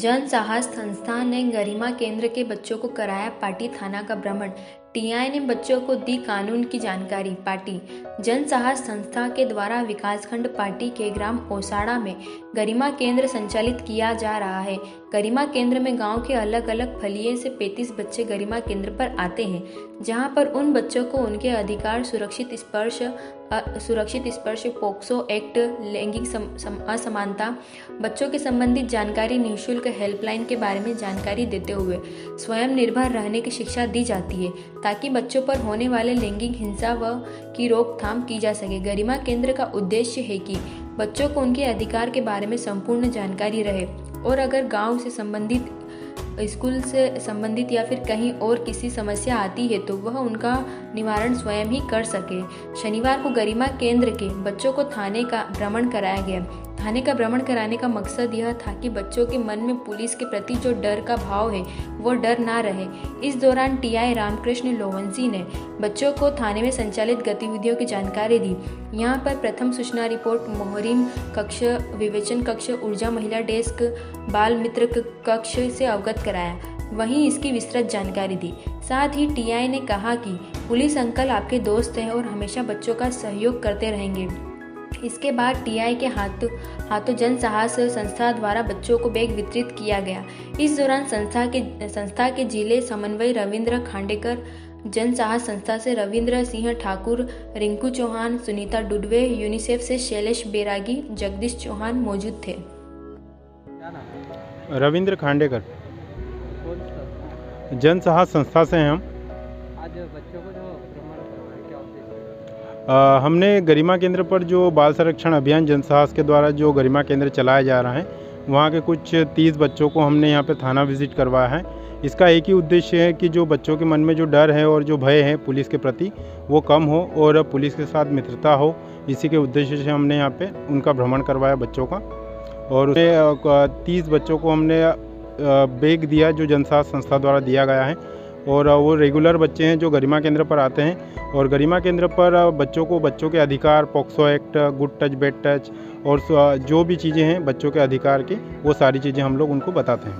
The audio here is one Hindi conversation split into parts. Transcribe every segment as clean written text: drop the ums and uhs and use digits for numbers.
जन साहस संस्था ने गरिमा केंद्र के बच्चों को कराया पाटी थाना का भ्रमण। टीआई ने बच्चों को दी कानून की जानकारी। पाटी जन साहस संस्था के द्वारा विकासखंड पाटी के ग्राम ओसाड़ा में गरिमा केंद्र संचालित किया जा रहा है। गरिमा केंद्र में गांव के अलग अलग फलिये से 35 बच्चे गरिमा केंद्र पर आते हैं, जहां पर उन बच्चों को उनके अधिकार सुरक्षित स्पर्श, पोक्सो एक्ट, लैंगिक असमानता, बच्चों के संबंधित जानकारी, निःशुल्क हेल्पलाइन के बारे में जानकारी देते हुए स्वयं निर्भर रहने की शिक्षा दी जाती है, ताकि बच्चों पर होने वाले लैंगिक हिंसा की रोकथाम की जा सके। गरिमा केंद्र का उद्देश्य है कि बच्चों को उनके अधिकार के बारे में संपूर्ण जानकारी रहे और अगर गांव से संबंधित, स्कूल से संबंधित या फिर कहीं और किसी समस्या आती है तो वह उनका निवारण स्वयं ही कर सके। शनिवार को गरिमा केंद्र के बच्चों को थाने का भ्रमण कराया गया। थाने का भ्रमण कराने का मकसद यह था कि बच्चों के मन में पुलिस के प्रति जो डर का भाव है वो डर ना रहे। इस दौरान टीआई रामकृष्ण लोवंसी ने बच्चों को थाने में संचालित गतिविधियों की जानकारी दी। यहाँ पर प्रथम सूचना रिपोर्ट, मोहरिम कक्ष, विवेचन कक्ष, ऊर्जा महिला डेस्क, बाल मित्र कक्ष से अवगत कराया, वहीं इसकी विस्तृत जानकारी दी। साथ ही टीआई ने कहा कि पुलिस अंकल आपके दोस्त हैं और हमेशा बच्चों का सहयोग करते रहेंगे। इसके बाद टीआई के हाथों जन साहस संस्था द्वारा बच्चों को बैग वितरित किया गया। इस दौरान संस्था के जिले समन्वय रविंद्र खांडेकर, जन साहस संस्था से रविंद्र सिंह ठाकुर, रिंकू चौहान, सुनीता डुडवे, यूनिसेफ से शैलेश बैरागी, जगदीश चौहान मौजूद थे। रविंद्र खांडेकर, जन साहस संस्था से हैं हम। आज बच्चों को जो भ्रमण करवाया, क्या उद्देश्य है? हमने गरिमा केंद्र पर जो बाल संरक्षण अभियान जन साहस के द्वारा जो गरिमा केंद्र चलाया जा रहा है, वहाँ के कुछ 30 बच्चों को हमने यहाँ पे थाना विजिट करवाया है। इसका एक ही उद्देश्य है कि जो बच्चों के मन में जो डर है और जो भय है पुलिस के प्रति, वो कम हो और पुलिस के साथ मित्रता हो। इसी के उद्देश्य से हमने यहाँ पे उनका भ्रमण करवाया बच्चों का, और उसमें 30 बच्चों को हमने बैग दिया जो जन साहस संस्था द्वारा दिया गया है। और वो रेगुलर बच्चे हैं जो गरिमा केंद्र पर आते हैं, और गरिमा केंद्र पर बच्चों के अधिकार, POCSO act, good touch, bad touch और जो भी चीज़ें हैं बच्चों के अधिकार की, वो सारी चीज़ें हम लोग उनको बताते हैं।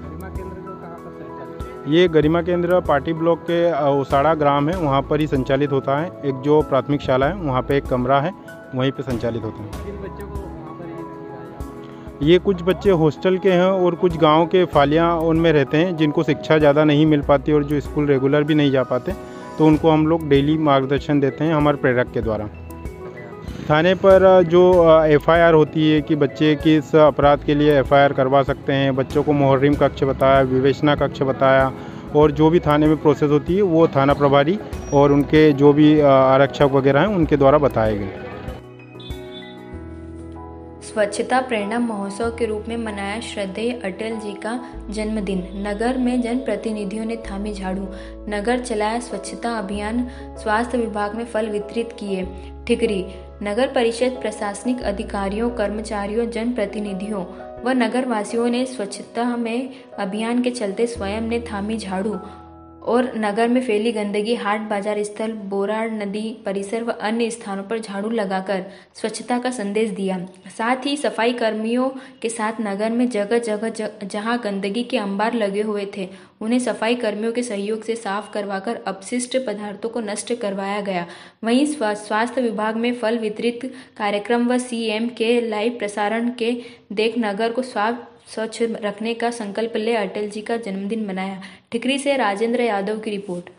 गरिमा केंद्र जो कहाँ पर संचालित है? ये गरिमा केंद्र पाटी ब्लॉक के ओसाड़ा ग्राम है, वहाँ पर ही संचालित होता है। एक जो प्राथमिक शाला है वहाँ पे एक कमरा है, वहीं पे संचालित होता है। किन बच्चों को वहाँ पर ये कुछ बच्चे हॉस्टल के हैं और कुछ गांव के फालियाँ उनमें रहते हैं, जिनको शिक्षा ज़्यादा नहीं मिल पाती और जो स्कूल रेगुलर भी नहीं जा पाते, तो उनको हम लोग डेली मार्गदर्शन देते हैं हमारे प्रेरक के द्वारा। थाने पर जो एफआईआर होती है कि बच्चे किस अपराध के लिए एफआईआर करवा सकते हैं, बच्चों को मोहर्रिम कक्ष बताया, विवेचना कक्ष बताया, और जो भी थाने में प्रोसेस होती है वो थाना प्रभारी और उनके जो भी आरक्षक वगैरह हैं उनके द्वारा बताए गए। स्वच्छता प्रेरणा महोत्सव के रूप में मनाया श्रद्धेय अटल जी का जन्मदिन। नगर में जनप्रतिनिधियों ने थामी झाड़ू, नगर चलाया स्वच्छता अभियान, स्वास्थ्य विभाग में फल वितरित किए। ठिकरी नगर परिषद प्रशासनिक अधिकारियों, कर्मचारियों, जनप्रतिनिधियों व नगर वासियों ने स्वच्छता में अभियान के चलते स्वयं ने थामी झाड़ू और नगर में फैली गंदगी, हाट बाजार स्थल, बोराड़ नदी परिसर व अन्य स्थानों पर झाड़ू लगाकर स्वच्छता का संदेश दिया। साथ ही सफाई कर्मियों के साथ नगर में जगह जगह जहां गंदगी के अंबार लगे हुए थे, उन्हें सफाई कर्मियों के सहयोग से साफ करवाकर अपशिष्ट पदार्थों को नष्ट करवाया गया। वहीं स्वास्थ्य विभाग में फल वितरित कार्यक्रम व सीएम के लाइव प्रसारण के देख नगर को स्वच्छ रखने का संकल्प ले अटल जी का जन्मदिन मनाया। ठिकरी से राजेंद्र यादव की रिपोर्ट।